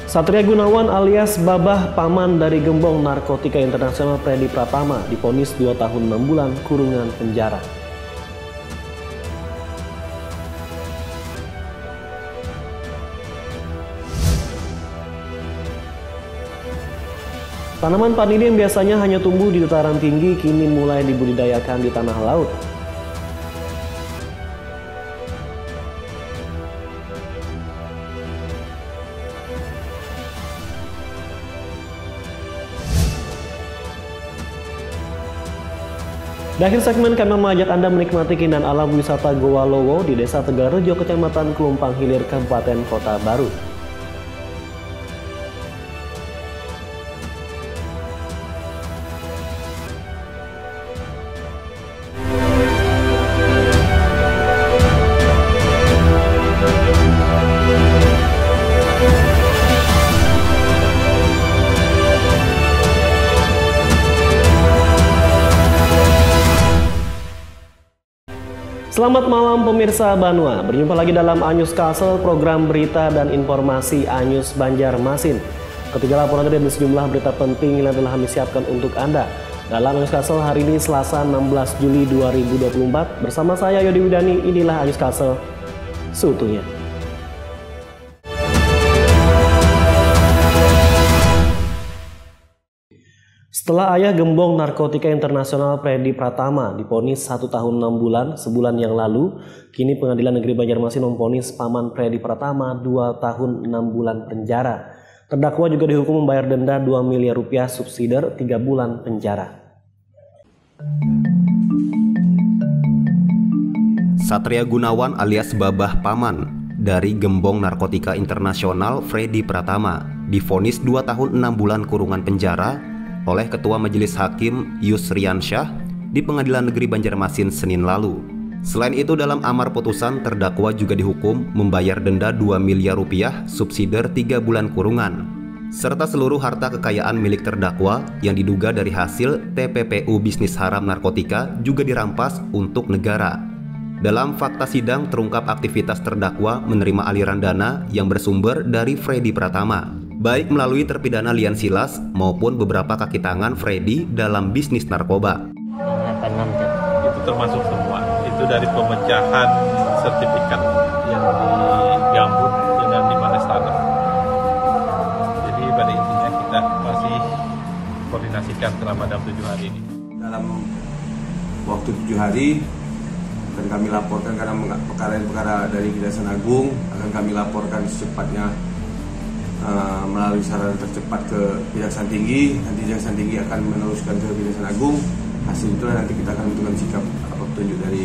Satria Gunawan alias Babah Paman dari Gembong Narkotika Internasional Freddy Pratama divonis 2 tahun 6 bulan kurungan penjara. Tanaman panini yang biasanya hanya tumbuh di dataran tinggi kini mulai dibudidayakan di tanah laut. Di akhir segmen kami mengajak Anda menikmati keindahan alam wisata Goa Lowo di Desa Tegarejo, Kecamatan Klumpang Hilir, Kabupaten Kota Baru. Selamat malam pemirsa Banua, berjumpa lagi dalam Anyus Castle, program berita dan informasi Anyus Banjarmasin. Ketiga laporan dari sejumlah berita penting yang telah kami siapkan untuk Anda. Dalam Anyus Castle hari ini Selasa 16 Juli 2024, bersama saya Yodi Widani, inilah Anyus Castle seutuhnya. Setelah ayah Gembong Narkotika Internasional Freddy Pratama divonis 1 tahun 6 bulan sebulan yang lalu, kini Pengadilan Negeri Banjarmasin memvonis paman Freddy Pratama 2 tahun 6 bulan penjara. Terdakwa juga dihukum membayar denda 2 miliar rupiah subsidiar 3 bulan penjara. Satria Gunawan alias Babah Paman dari Gembong Narkotika Internasional Freddy Pratama divonis 2 tahun 6 bulan kurungan penjara oleh Ketua Majelis Hakim Yusriansyah di Pengadilan Negeri Banjarmasin Senin lalu. Selain itu, dalam amar putusan terdakwa juga dihukum membayar denda 2 miliar rupiah subsidiar 3 bulan kurungan, serta seluruh harta kekayaan milik terdakwa yang diduga dari hasil TPPU bisnis haram narkotika juga dirampas untuk negara. Dalam fakta sidang terungkap aktivitas terdakwa menerima aliran dana yang bersumber dari Freddy Pratama, baik melalui terpidana Lian Silas maupun beberapa kaki tangan Freddy dalam bisnis narkoba. Itu termasuk semua. Itu dari pemecahan sertifikat yang digambut dengan di Tanah. Jadi pada intinya kita masih koordinasikan selama dalam 7 hari ini. Dalam waktu 7 hari akan kami laporkan, karena perkara dari Kejaksaan Agung akan kami laporkan secepatnya melalui sarana tercepat ke Kejaksaan Tinggi. Nanti Kejaksaan Tinggi akan meneruskan ke Kejaksaan Agung. Hasil itulah nanti kita akan menentukan sikap apa petunjuk dari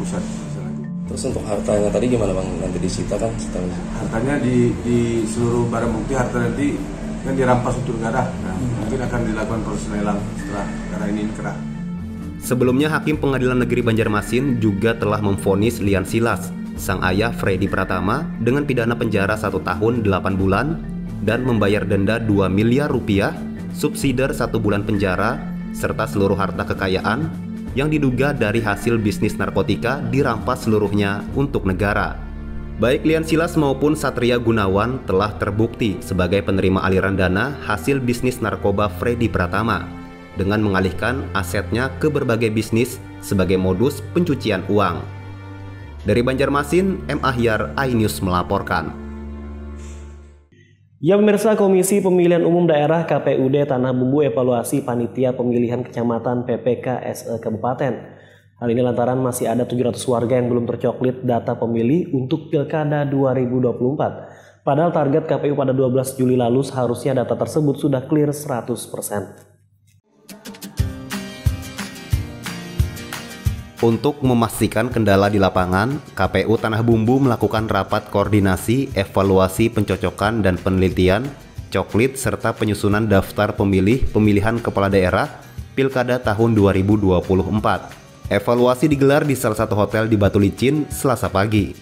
pusat Kejaksaan Agung. Terus untuk hartanya tadi gimana Bang? Nanti disita kan? Hartanya di seluruh barang bukti harta nanti kan dirampas untuk negara. Nah, mungkin akan dilakukan proses lelang setelah perkara ini inkrah. Sebelumnya Hakim Pengadilan Negeri Banjarmasin juga telah memvonis Lian Silas, sang ayah Freddy Pratama, dengan pidana penjara 1 tahun 8 bulan dan membayar denda 2 miliar rupiah, subsidiar 1 bulan penjara, serta seluruh harta kekayaan yang diduga dari hasil bisnis narkotika dirampas seluruhnya untuk negara. Baik Lian Silas maupun Satria Gunawan telah terbukti sebagai penerima aliran dana hasil bisnis narkoba Freddy Pratama dengan mengalihkan asetnya ke berbagai bisnis sebagai modus pencucian uang. Dari Banjarmasin, M. Ahyar, iNews melaporkan. Ya pemirsa, Komisi Pemilihan Umum Daerah KPUD Tanah Bumbu evaluasi panitia pemilihan kecamatan PPK SE Kabupaten. Hal ini lantaran masih ada 700 warga yang belum tercoklit data pemilih untuk Pilkada 2024. Padahal target KPU pada 12 Juli lalu seharusnya data tersebut sudah clear 100%. Untuk memastikan kendala di lapangan, KPU Tanah Bumbu melakukan rapat koordinasi, evaluasi pencocokan dan penelitian, coklit serta penyusunan daftar pemilih pemilihan kepala daerah Pilkada tahun 2024. Evaluasi digelar di salah satu hotel di Batu Licin Selasa pagi.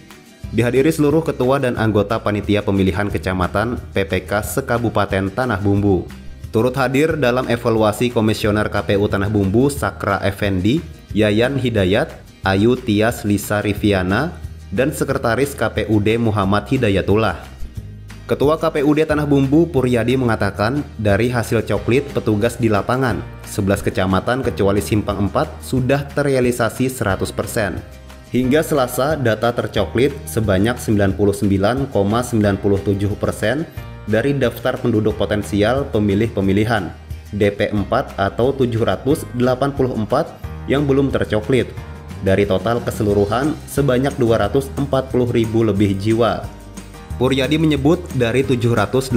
Dihadiri seluruh ketua dan anggota panitia pemilihan kecamatan PPK se-Kabupaten Tanah Bumbu. Turut hadir dalam evaluasi Komisioner KPU Tanah Bumbu Sakra Effendi, Yayan Hidayat, Ayu Tias Lisa Riviana, dan Sekretaris KPUD Muhammad Hidayatullah. Ketua KPUD Tanah Bumbu Puryadi mengatakan dari hasil coklit petugas di lapangan, 11 kecamatan kecuali Simpang 4 sudah terrealisasi 100%. Hingga Selasa, data tercoklit sebanyak 99,97% dari daftar penduduk potensial pemilih pemilihan, DP4 atau 784 yang belum tercoklit. Dari total keseluruhan sebanyak 240.000 lebih jiwa. Puryadi menyebut dari 784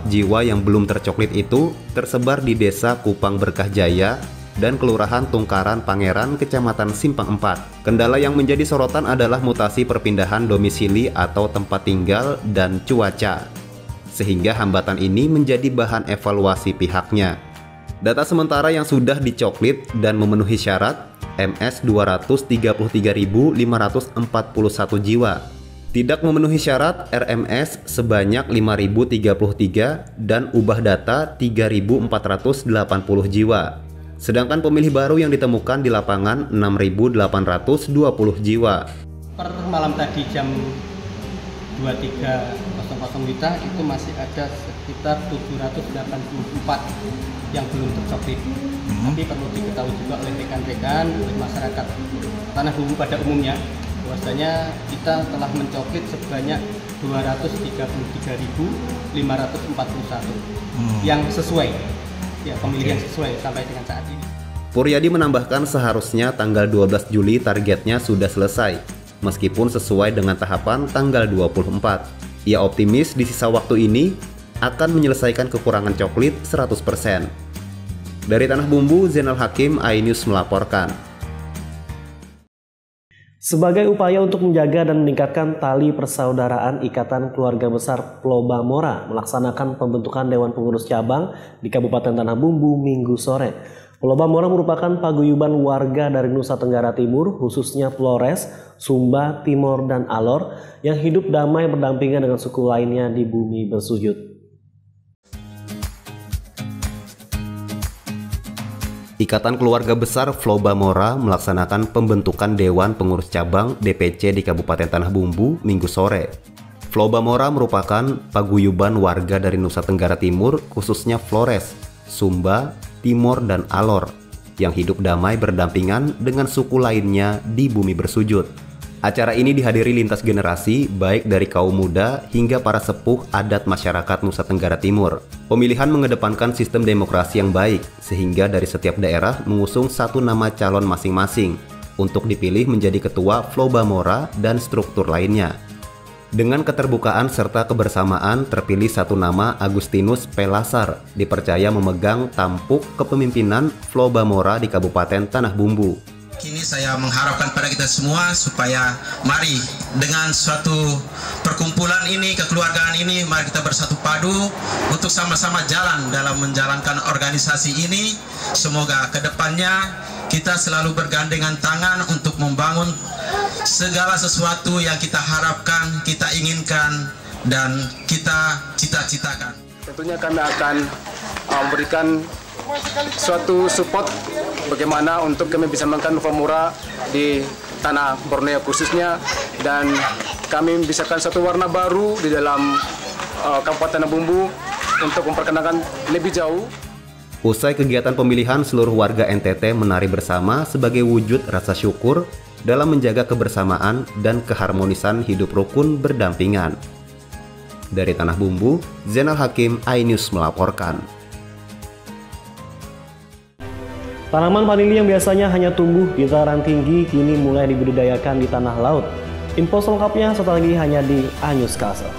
jiwa yang belum tercoklit itu tersebar di Desa Kupang Berkah Jaya dan Kelurahan Tungkaran Pangeran, Kecamatan Simpang 4. Kendala yang menjadi sorotan adalah mutasi perpindahan domisili atau tempat tinggal dan cuaca, sehingga hambatan ini menjadi bahan evaluasi pihaknya. Data sementara yang sudah dicoklit dan memenuhi syarat MS 233.541 jiwa. Tidak memenuhi syarat RMS sebanyak 5.033 dan ubah data 3.480 jiwa. Sedangkan pemilih baru yang ditemukan di lapangan 6.820 jiwa. Per malam tadi jam 23.00 WITA itu masih ada sekitar 784 yang belum tercoklit. Tapi perlu diketahui juga oleh rekan-rekan, oleh masyarakat Tanah Bumbu pada umumnya, bahwasanya kita telah mencoklit sebanyak 233.541 yang sesuai, ya pemilih yang sesuai sampai dengan saat ini. Puryadi menambahkan seharusnya tanggal 12 Juli targetnya sudah selesai, meskipun sesuai dengan tahapan tanggal 24. Ia optimis di sisa waktu ini akan menyelesaikan kekurangan coklit 100%. Dari Tanah Bumbu, Zainal Hakim, iNews melaporkan. Sebagai upaya untuk menjaga dan meningkatkan tali persaudaraan, Ikatan Keluarga Besar Floba Mora melaksanakan pembentukan Dewan Pengurus Cabang di Kabupaten Tanah Bumbu Minggu sore. Floba Mora merupakan paguyuban warga dari Nusa Tenggara Timur, khususnya Flores, Sumba, Timor, dan Alor, yang hidup damai berdampingan dengan suku lainnya di bumi bersujud. Ikatan Keluarga Besar Floba Mora melaksanakan pembentukan Dewan Pengurus Cabang DPC di Kabupaten Tanah Bumbu Minggu sore. Floba Mora merupakan paguyuban warga dari Nusa Tenggara Timur, khususnya Flores, Sumba, Timor, dan Alor, yang hidup damai berdampingan dengan suku lainnya di bumi bersujud. Acara ini dihadiri lintas generasi, baik dari kaum muda hingga para sepuh adat masyarakat Nusa Tenggara Timur. Pemilihan mengedepankan sistem demokrasi yang baik, sehingga dari setiap daerah mengusung satu nama calon masing-masing untuk dipilih menjadi ketua Floba Mora dan struktur lainnya. Dengan keterbukaan serta kebersamaan, terpilih satu nama Agustinus Pelasar, dipercaya memegang tampuk kepemimpinan Floba Mora di Kabupaten Tanah Bumbu. Kini saya mengharapkan pada kita semua supaya mari dengan suatu perkumpulan ini, kekeluargaan ini, mari kita bersatu padu untuk sama-sama jalan dalam menjalankan organisasi ini. Semoga kedepannya kita selalu bergandengan tangan untuk membangun segala sesuatu yang kita harapkan, kita inginkan, dan kita cita-citakan. Tentunya kami akan memberikan suatu support bagaimana untuk kami bisa mengembangkan Floba Mora di tanah Borneo khususnya, dan kami bisakan satu warna baru di dalam Kabupaten Tanah Bumbu untuk memperkenalkan lebih jauh. Usai kegiatan pemilihan, seluruh warga NTT menari bersama sebagai wujud rasa syukur dalam menjaga kebersamaan dan keharmonisan hidup rukun berdampingan. Dari Tanah Bumbu, Zainal Hakim, iNews melaporkan. Tanaman vanili yang biasanya hanya tumbuh di dataran tinggi kini mulai dibudidayakan di tanah laut. Info selengkapnya setelah lagi hanya di iNews Castle.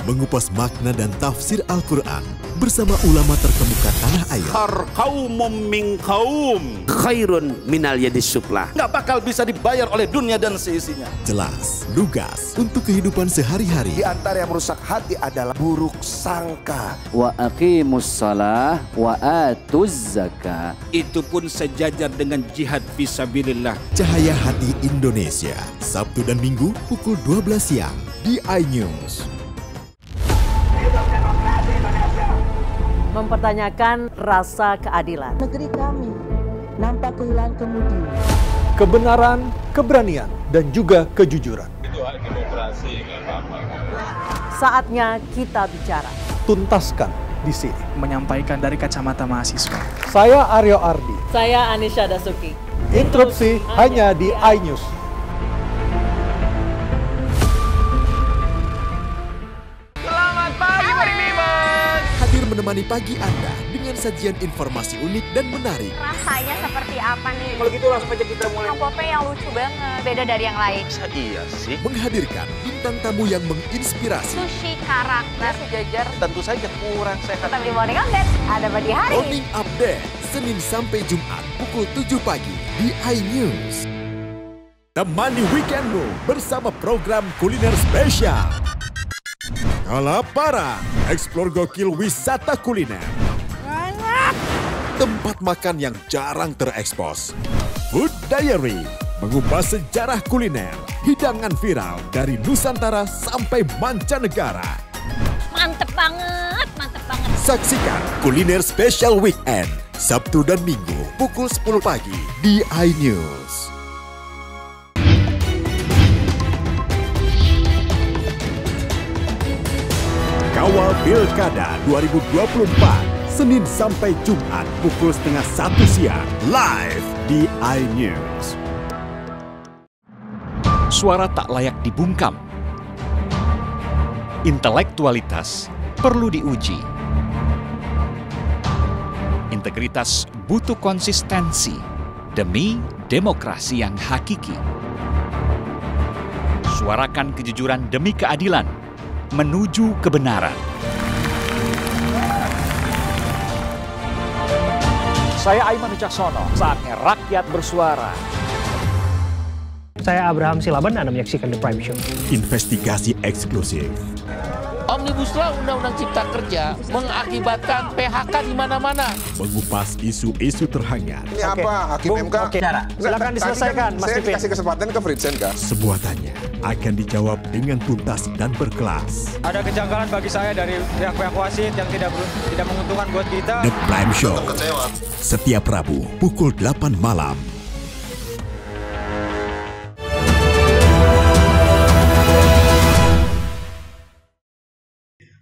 Mengupas makna dan tafsir Al-Quran bersama ulama terkemuka tanah air. Kaumum min kaum khairun minal yadis sufla. Nggak bakal bisa dibayar oleh dunia dan seisinya. Jelas, lugas untuk kehidupan sehari-hari. Di antara yang merusak hati adalah buruk sangka. Wa aqimus shalah wa atuz zakah. Itu pun sejajar dengan jihad fisabilillah. Cahaya Hati Indonesia, Sabtu dan Minggu pukul 12 siang di iNews. mempertanyakan rasa keadilan. Negeri kami nampak kehilangan kemudi. Kebenaran, keberanian, dan juga kejujuran. Itu hak demokrasi, nggak apa-apa. Saatnya kita bicara. Tuntaskan di sini. Menyampaikan dari kacamata mahasiswa. Saya Aryo Ardi. Saya Anisha Dasuki. Interupsi hanya di iNews. Selamat pagi, Bimers. Hadir menemani pagi Anda dengan sajian informasi unik dan menarik. Rasanya seperti apa nih? Kalau gitu langsung aja kita mulai. Kang Pope yang lucu banget, beda dari yang lain. Iya sih. Menghadirkan bintang tamu yang menginspirasi. Sushi karakter sejajar. Tentu saja kurang sehat. Tetap di Morning Update, ada pagi hari. Morning Update, Senin sampai Jumat pukul 7 pagi di iNews. Temani weekendmu bersama program kuliner spesial. Kalaparan, eksplor gokil wisata kuliner. Tempat makan yang jarang terekspos. Food Diary, mengupas sejarah kuliner, hidangan viral dari Nusantara sampai mancanegara. Mantep banget, mantep banget. Saksikan kuliner spesial weekend, Sabtu dan Minggu pukul 10 pagi di iNews. Kawal Pilkada 2024, Senin sampai Jumat pukul 12:30 siang, live di iNews. Suara tak layak dibungkam. Intelektualitas perlu diuji. Integritas butuh konsistensi demi demokrasi yang hakiki. Suarakan kejujuran demi keadilan menuju kebenaran. Saya Aiman Wicaksono, saatnya rakyat bersuara. Saya Abraham Silaban, Anda menyaksikan The Prime Show. Investigasi eksklusif. Omnibus Law Undang-Undang Cipta Kerja mengakibatkan PHK di mana-mana. Mengupas isu-isu terhangat. Ini apa? Hakim MK? Oke, silakan diselesaikan, Mas Pipin. Saya kasih kesempatan ke Fritsen, Kak. Sebuah tanya akan dijawab dengan tuntas dan berkelas. Ada kejanggalan bagi saya dari pihak-pihak wasit yang tidak menguntungkan buat kita. The Prime Show, setiap Rabu pukul 8 malam.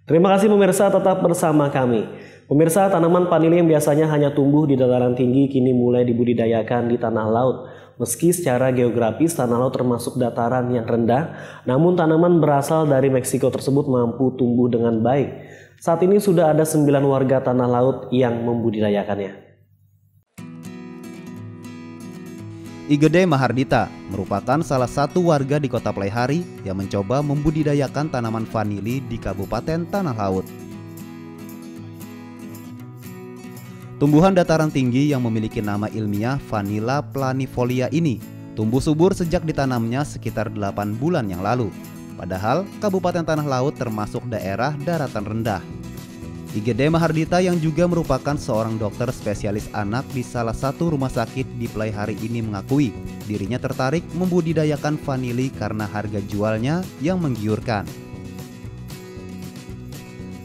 Terima kasih pemirsa, tetap bersama kami. Pemirsa, tanaman vanili yang biasanya hanya tumbuh di dataran tinggi kini mulai dibudidayakan di tanah laut. Meski secara geografis tanah laut termasuk dataran yang rendah, namun tanaman berasal dari Meksiko tersebut mampu tumbuh dengan baik. Saat ini sudah ada 9 warga tanah laut yang membudidayakannya. Igede Mahardita merupakan salah satu warga di Kota Pleiari yang mencoba membudidayakan tanaman vanili di Kabupaten Tanah Laut. Tumbuhan dataran tinggi yang memiliki nama ilmiah Vanilla planifolia ini tumbuh subur sejak ditanamnya sekitar 8 bulan yang lalu. Padahal Kabupaten Tanah Laut termasuk daerah daratan rendah. Igede Mahardita yang juga merupakan seorang dokter spesialis anak di salah satu rumah sakit di Pleiari ini mengakui dirinya tertarik membudidayakan vanili karena harga jualnya yang menggiurkan.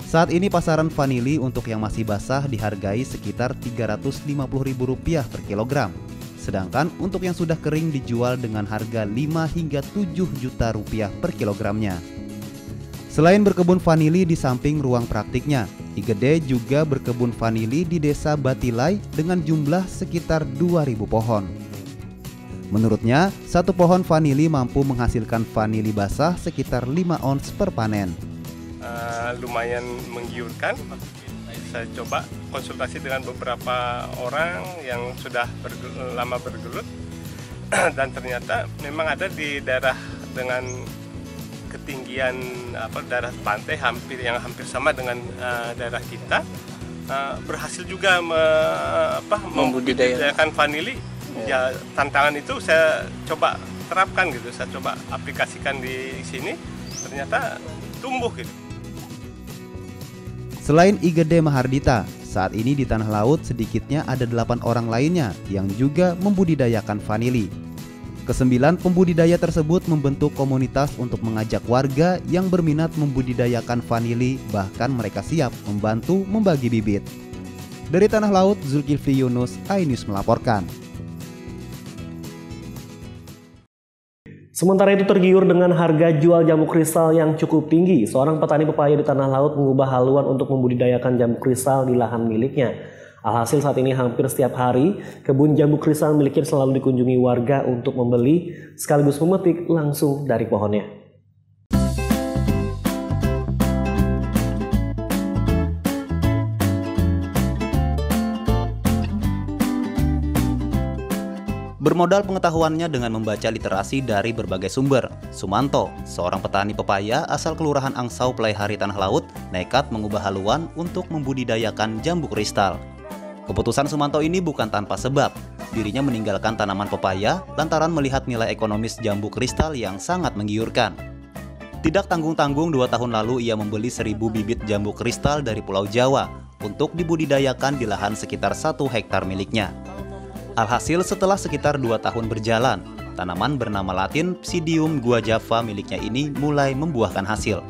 Saat ini pasaran vanili untuk yang masih basah dihargai sekitar Rp350.000 per kilogram. Sedangkan untuk yang sudah kering dijual dengan harga 5 hingga 7 juta rupiah per kilogramnya. Selain berkebun vanili di samping ruang praktiknya, Igede juga berkebun vanili di Desa Batilai dengan jumlah sekitar 2.000 pohon. Menurutnya, satu pohon vanili mampu menghasilkan vanili basah sekitar 5 ons per panen. Lumayan menggiurkan. Saya coba konsultasi dengan beberapa orang yang sudah lama bergelut dan ternyata memang ada di daerah dengan ketinggian daerah pantai hampir sama dengan daerah kita, berhasil juga membudidayakan vanili. Ya, tantangan itu saya coba terapkan gitu, saya coba aplikasikan di sini, ternyata tumbuh gitu. Selain Igede Mahardita, saat ini di Tanah Laut sedikitnya ada 8 orang lainnya yang juga membudidayakan vanili. Kesembilan pembudidaya tersebut membentuk komunitas untuk mengajak warga yang berminat membudidayakan vanili, bahkan mereka siap membantu membagi bibit. Dari Tanah Laut, Zulkifli Yunus, iNews melaporkan. Sementara itu tergiur dengan harga jual jambu kristal yang cukup tinggi, seorang petani pepaya di Tanah Laut mengubah haluan untuk membudidayakan jambu kristal di lahan miliknya. Alhasil saat ini hampir setiap hari, kebun jambu kristal miliknya selalu dikunjungi warga untuk membeli sekaligus memetik langsung dari pohonnya. Bermodal pengetahuannya dengan membaca literasi dari berbagai sumber, Sumanto, seorang petani pepaya asal Kelurahan Angsau, Pelaihari, Tanah Laut, nekat mengubah haluan untuk membudidayakan jambu kristal. Keputusan Sumanto ini bukan tanpa sebab. Dirinya meninggalkan tanaman pepaya lantaran melihat nilai ekonomis jambu kristal yang sangat menggiurkan. Tidak tanggung-tanggung 2 tahun lalu ia membeli 1000 bibit jambu kristal dari Pulau Jawa untuk dibudidayakan di lahan sekitar 1 hektar miliknya. Alhasil setelah sekitar 2 tahun berjalan, tanaman bernama Latin Psidium guajava miliknya ini mulai membuahkan hasil.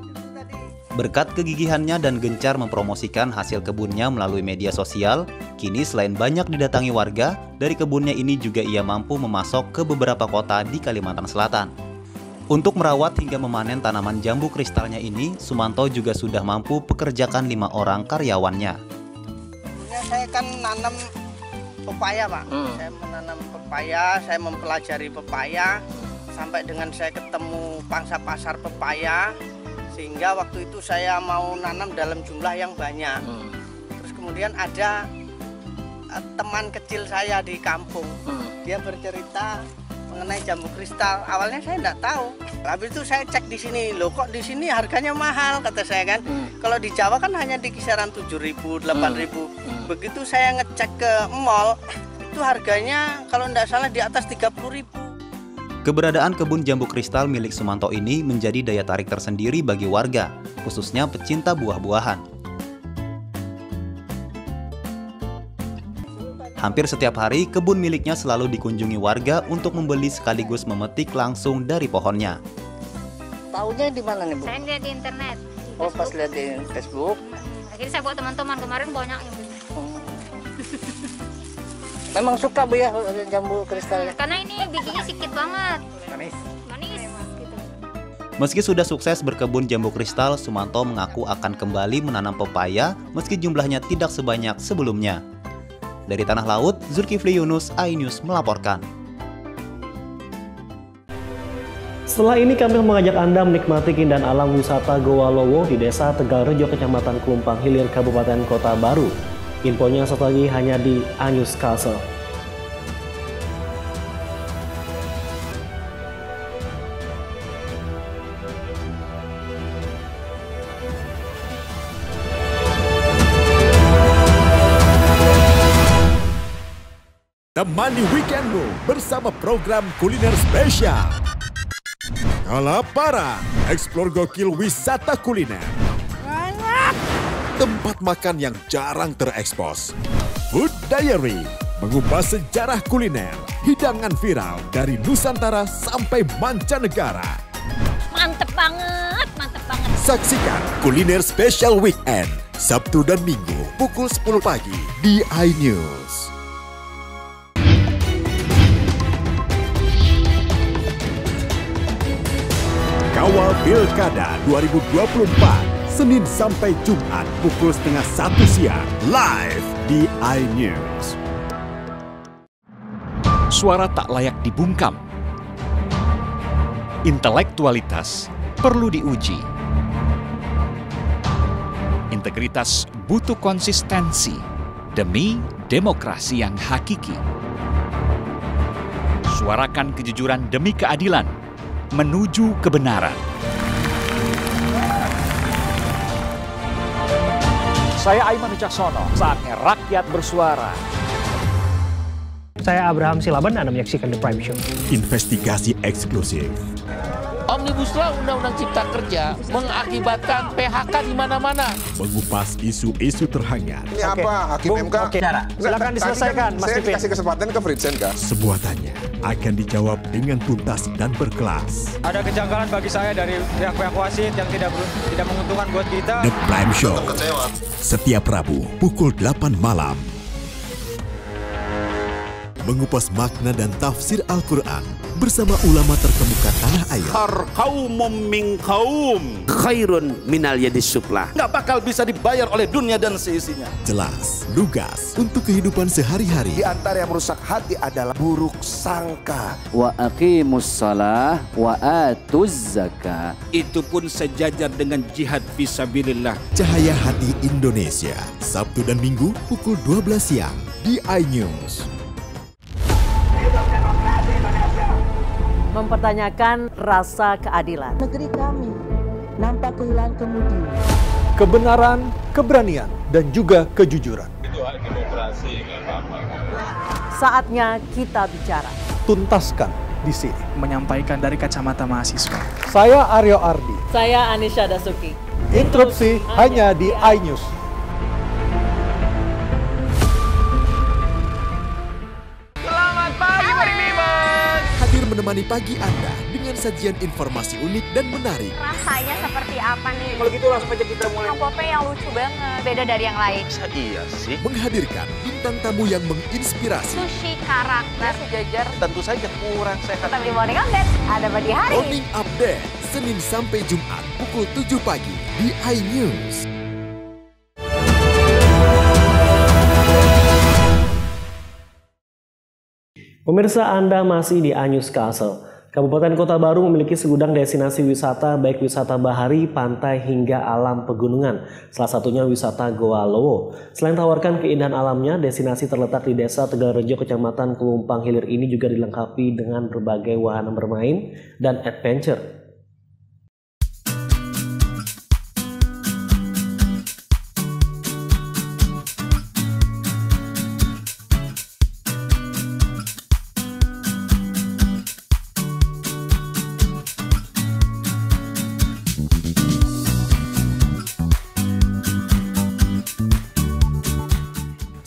Berkat kegigihannya dan gencar mempromosikan hasil kebunnya melalui media sosial, kini selain banyak didatangi warga, dari kebunnya ini juga ia mampu memasok ke beberapa kota di Kalimantan Selatan. Untuk merawat hingga memanen tanaman jambu kristalnya ini, Sumanto juga sudah mampu pekerjakan 5 orang karyawannya. Saya kan nanam pepaya, Pak. Saya menanam pepaya, saya mempelajari pepaya sampai dengan saya ketemu pangsa pasar pepaya, sehingga waktu itu saya mau nanam dalam jumlah yang banyak. Terus kemudian ada teman kecil saya di kampung, dia bercerita mengenai jambu kristal. Awalnya saya enggak tahu. Habis itu saya cek di sini, loh kok di sini harganya mahal, kata saya kan. Kalau di Jawa kan hanya di kisaran 7.000, 8.000. Begitu saya ngecek ke mall, itu harganya kalau tidak salah di atas 30.000. Keberadaan kebun jambu kristal milik Sumanto ini menjadi daya tarik tersendiri bagi warga, khususnya pecinta buah-buahan. Hampir setiap hari, kebun miliknya selalu dikunjungi warga untuk membeli sekaligus memetik langsung dari pohonnya. Tahunya di mana nih, Bu? Saya lihat di internet. Oh, pas lihat di Facebook. Akhirnya saya buat teman-teman, kemarin banyak yang beli. Memang suka, Bu, ya jambu kristalnya? Karena ini bijinya sedikit banget. Manis. Gitu. Meski sudah sukses berkebun jambu kristal, Sumanto mengaku akan kembali menanam pepaya meski jumlahnya tidak sebanyak sebelumnya. Dari Tanah Laut, Zulkifli Yunus, iNews melaporkan. Setelah ini kami mengajak Anda menikmati keindahan alam wisata Goa Lowo di Desa Tegalrejo, Kecamatan Klumpang Hilir, Kabupaten Kota Baru. Infonya satu lagi hanya di iNews Castle. Temani weekendmu bersama program kuliner spesial. Kalaparan, eksplor gokil wisata kuliner. Tempat makan yang jarang terekspos. Food Diary, mengupas sejarah kuliner, hidangan viral dari Nusantara sampai mancanegara. Mantep banget, mantep banget. Saksikan kuliner spesial weekend, Sabtu dan Minggu pukul 10 pagi di iNews. Kawal Pilkada 2024, Senin sampai Jumat pukul 12:30 siang, live di iNews. Suara tak layak dibungkam. Intelektualitas perlu diuji. Integritas butuh konsistensi demi demokrasi yang hakiki. Suarakan kejujuran demi keadilan menuju kebenaran. Saya Aiman Wicaksono, saatnya rakyat bersuara. Saya Abraham Silaban, Anda menyaksikan The Prime Show. Investigasi eksklusif. Omnibus Law Undang-Undang Cipta Kerja mengakibatkan PHK di mana-mana. Mengupas isu-isu terhangat. Ini apa? Hakim MK? Silakan diselesaikan, Mas Pipin. Saya kasih kesempatan ke Fritsen, Kak. Semua tanya akan dijawab dengan tuntas dan berkelas. Ada kejanggalan bagi saya dari pihak-pihak wasit yang tidak menguntungkan buat kita. The Prime Show. Setiap Rabu pukul 8 malam mengupas makna dan tafsir Al-Quran bersama ulama terkemuka tanah air. Qaumum min qaum khairun minal yadis sufla. Nggak bakal bisa dibayar oleh dunia dan seisinya. Jelas, lugas untuk kehidupan sehari-hari. Di antara yang merusak hati adalah buruk sangka. Wa aqimus shalah wa atuz zakah. Itu pun sejajar dengan jihad fisabilillah. Cahaya Hati Indonesia, Sabtu dan Minggu pukul 12 siang di iNews. Mempertanyakan rasa keadilan. Negeri kami nampak kehilangan kemudi. Kebenaran, keberanian, dan juga kejujuran. Itu hak demokrasi, nggak apa-apa. Saatnya kita bicara. Tuntaskan di sini. Menyampaikan dari kacamata mahasiswa. Saya Aryo Ardi. Saya Anisha Dasuki. Interupsi hanya di iNews. Selamat pagi Mari Mimos. Hadir menemani pagi Anda dengan sajian informasi unik dan menarik. Rasanya seperti apa nih? Kalau gitu langsung aja kita mulai. Pop-popnya yang lucu banget, beda dari yang lain. Iya sih. Menghadirkan bintang tamu yang menginspirasi. Sushi karakter sejajar. Tentu saja kurang sehat. Tetap di Morning Update, ada pagi hari. Morning Update, Senin sampai Jumat pukul 7 pagi di iNews. Pemirsa, Anda masih di iNews Kassel. Kabupaten Kota Baru memiliki segudang destinasi wisata, baik wisata bahari, pantai, hingga alam pegunungan. Salah satunya wisata Goa Lowo. Selain tawarkan keindahan alamnya, destinasi terletak di Desa Tegalrejo, Kecamatan Kelumpang Hilir ini juga dilengkapi dengan berbagai wahana bermain dan adventure.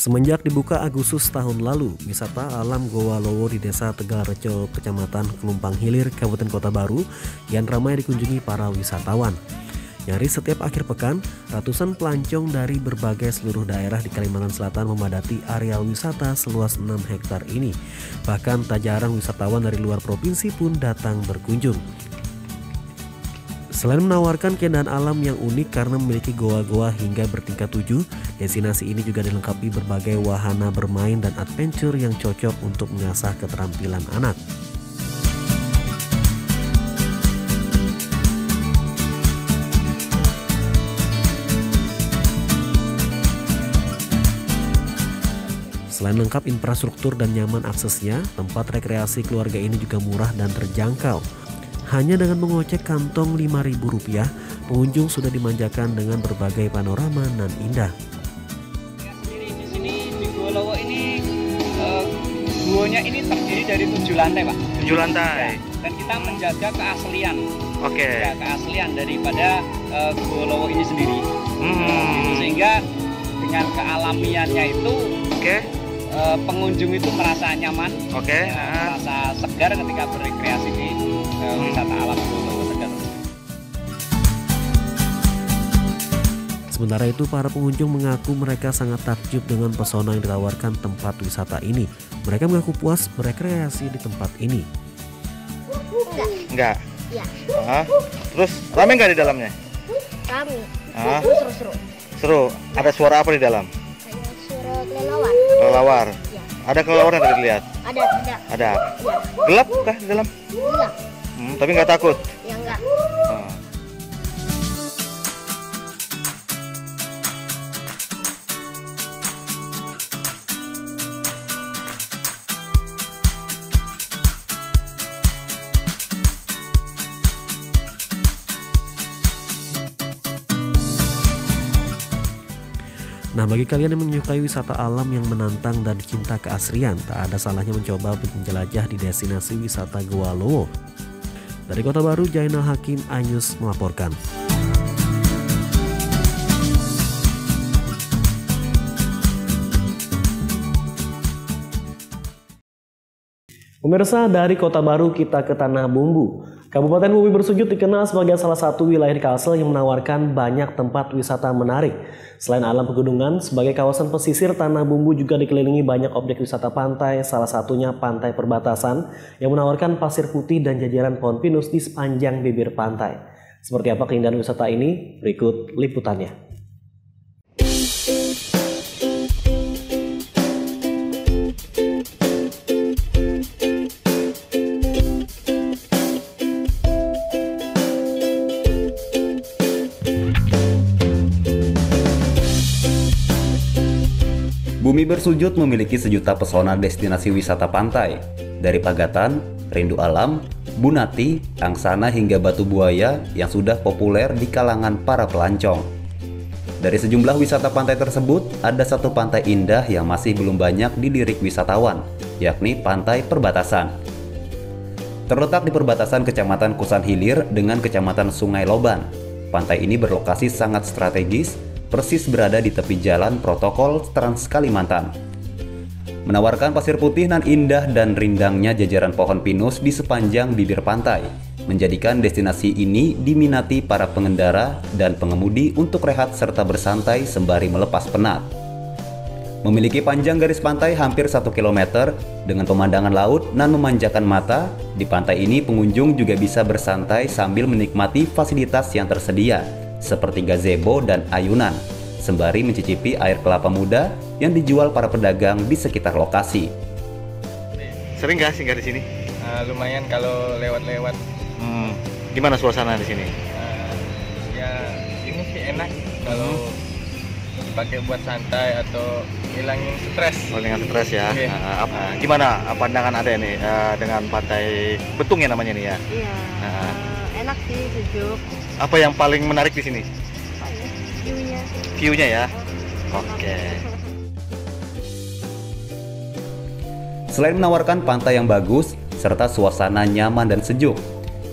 Semenjak dibuka Agustus tahun lalu, wisata alam Goa Lowo di Desa Tegalrejo, Kecamatan Kelumpang Hilir, Kabupaten Kota Baru, yang ramai dikunjungi para wisatawan. Nyaris setiap akhir pekan, ratusan pelancong dari berbagai seluruh daerah di Kalimantan Selatan memadati areal wisata seluas 6 hektar ini. Bahkan tak jarang wisatawan dari luar provinsi pun datang berkunjung. Selain menawarkan keindahan alam yang unik karena memiliki goa-goa hingga bertingkat 7, destinasi ini juga dilengkapi berbagai wahana bermain dan adventure yang cocok untuk mengasah keterampilan anak. Selain lengkap infrastruktur dan nyaman aksesnya, tempat rekreasi keluarga ini juga murah dan terjangkau. Hanya dengan mengocek kantong Rp5.000, pengunjung sudah dimanjakan dengan berbagai panorama nan indah. Di sini di Goa Lowo ini guanya ini terdiri dari 7 lantai, Pak. 7 lantai. Ya, dan kita menjaga keaslian. Oke. Ya, keaslian daripada Goa Lowo ini sendiri. Gitu, sehingga dengan kealamiannya itu, pengunjung itu merasa nyaman, merasa segar ketika berrekreasi di wisata alam Goa Lowo Tegal. Sementara itu, para pengunjung mengaku mereka sangat takjub dengan pesona yang ditawarkan tempat wisata ini. Mereka mengaku puas berekreasi di tempat ini. Enggak. Iya. Terus rame nggak di dalamnya? Rame. Seru-seru. Seru. Ada suara apa di dalam? Ada suara kelelawar. Kelelawar. Ya. Ada kelelawar yang tadi lihat? Ada. Ada. Ya. Gelap kah di dalam? Gelap. Tapi nggak takut? Ya enggak. Nah, bagi kalian yang menyukai wisata alam yang menantang dan cinta keasrian, tak ada salahnya mencoba menjelajah di destinasi wisata Goa Lowo. Dari Kota Baru, Jainal Hakim, iNews melaporkan. Pemirsa, dari Kota Baru kita ke Tanah Bumbu. Kabupaten Bumi Bersujud dikenal sebagai salah satu wilayah di Kalsel yang menawarkan banyak tempat wisata menarik. Selain alam pegunungan, sebagai kawasan pesisir, Tanah Bumbu juga dikelilingi banyak objek wisata pantai, salah satunya pantai perbatasan yang menawarkan pasir putih dan jajaran pohon pinus di sepanjang bibir pantai. Seperti apa keindahan wisata ini? Berikut liputannya. Bumi Bersujud memiliki sejuta pesona destinasi wisata pantai, dari Pagatan, Rindu Alam, Bunati, Angsana hingga Batu Buaya yang sudah populer di kalangan para pelancong. Dari sejumlah wisata pantai tersebut, ada satu pantai indah yang masih belum banyak dilirik wisatawan, yakni Pantai Perbatasan. Terletak di perbatasan Kecamatan Kusan Hilir dengan Kecamatan Sungai Loban, pantai ini berlokasi sangat strategis, persis berada di tepi jalan protokol Trans Kalimantan. Menawarkan pasir putih nan indah dan rindangnya jajaran pohon pinus di sepanjang bibir pantai, menjadikan destinasi ini diminati para pengendara dan pengemudi untuk rehat serta bersantai sembari melepas penat. Memiliki panjang garis pantai hampir 1 km dengan pemandangan laut nan memanjakan mata, di pantai ini pengunjung juga bisa bersantai sambil menikmati fasilitas yang tersedia, seperti gazebo dan ayunan, sembari mencicipi air kelapa muda yang dijual para pedagang di sekitar lokasi. Sering nggak singgah di sini? Lumayan kalau lewat-lewat. Gimana suasana di sini? Ya ini sih enak kalau dipakai buat santai atau hilangin stres. Hilangin stres ya. Okay. Gimana pandangan ada ini dengan pantai Betung ya namanya nih ya? Iya. Enak sih, sejuk. Apa yang paling menarik di sini? View-nya. View-nya ya. Oke. Selain menawarkan pantai yang bagus serta suasana nyaman dan sejuk,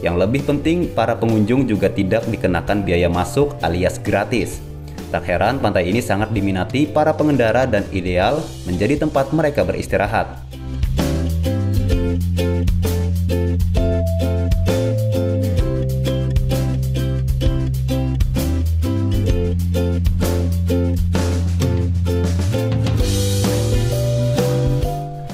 yang lebih penting para pengunjung juga tidak dikenakan biaya masuk alias gratis. Tak heran pantai ini sangat diminati para pengendara dan ideal menjadi tempat mereka beristirahat.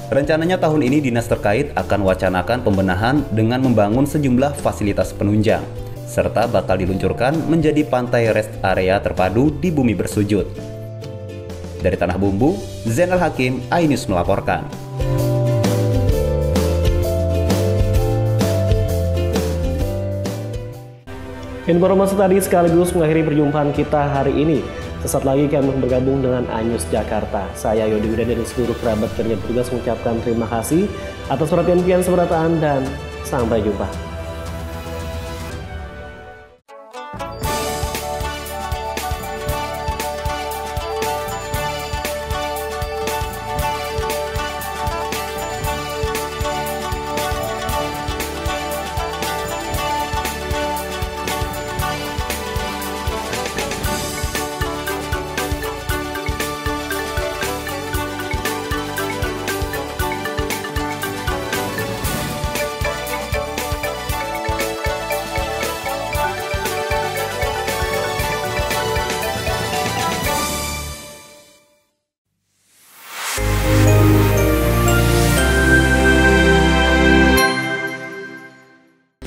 Rencananya tahun ini dinas terkait akan wacanakan pembenahan dengan membangun sejumlah fasilitas penunjang, serta bakal diluncurkan menjadi pantai rest area terpadu di Bumi Bersujud. Dari Tanah Bumbu, Zainal Hakim, iNews melaporkan. Informasi tadi sekaligus mengakhiri perjumpaan kita hari ini. Sesaat lagi kami bergabung dengan iNews Jakarta. Saya Yodi Widya dan seluruh kerabat kerja bertugas mengucapkan terima kasih atas perhatian pian seberataan dan sampai jumpa.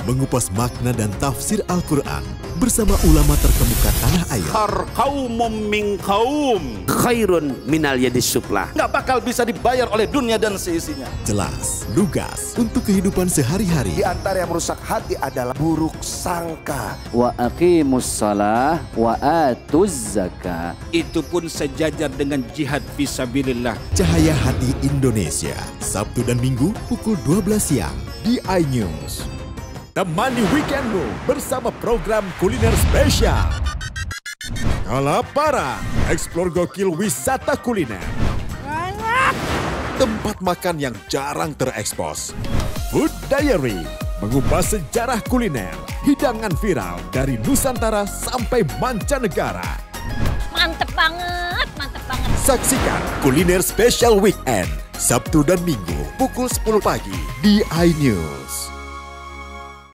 Mengupas makna dan tafsir Al-Quran bersama ulama terkemuka tanah air. Qaumum min qaum khairun minal yadis sufla. Nggak bakal bisa dibayar oleh dunia dan seisinya. Jelas, lugas untuk kehidupan sehari-hari. Di antara yang merusak hati adalah buruk sangka. Wa aqimus shalah wa atuz zakah. Itu pun sejajar dengan jihad fisabilillah. Cahaya Hati Indonesia, Sabtu dan Minggu pukul 12 siang di iNews. Temani weekendmu bersama program kuliner spesial. Kalaparan, eksplor gokil wisata kuliner. Tempat makan yang jarang terekspos. Food Diary, mengupas sejarah kuliner, hidangan viral dari Nusantara sampai mancanegara. Mantep banget, mantep banget. Saksikan kuliner spesial weekend, Sabtu dan Minggu pukul 10 pagi di iNews.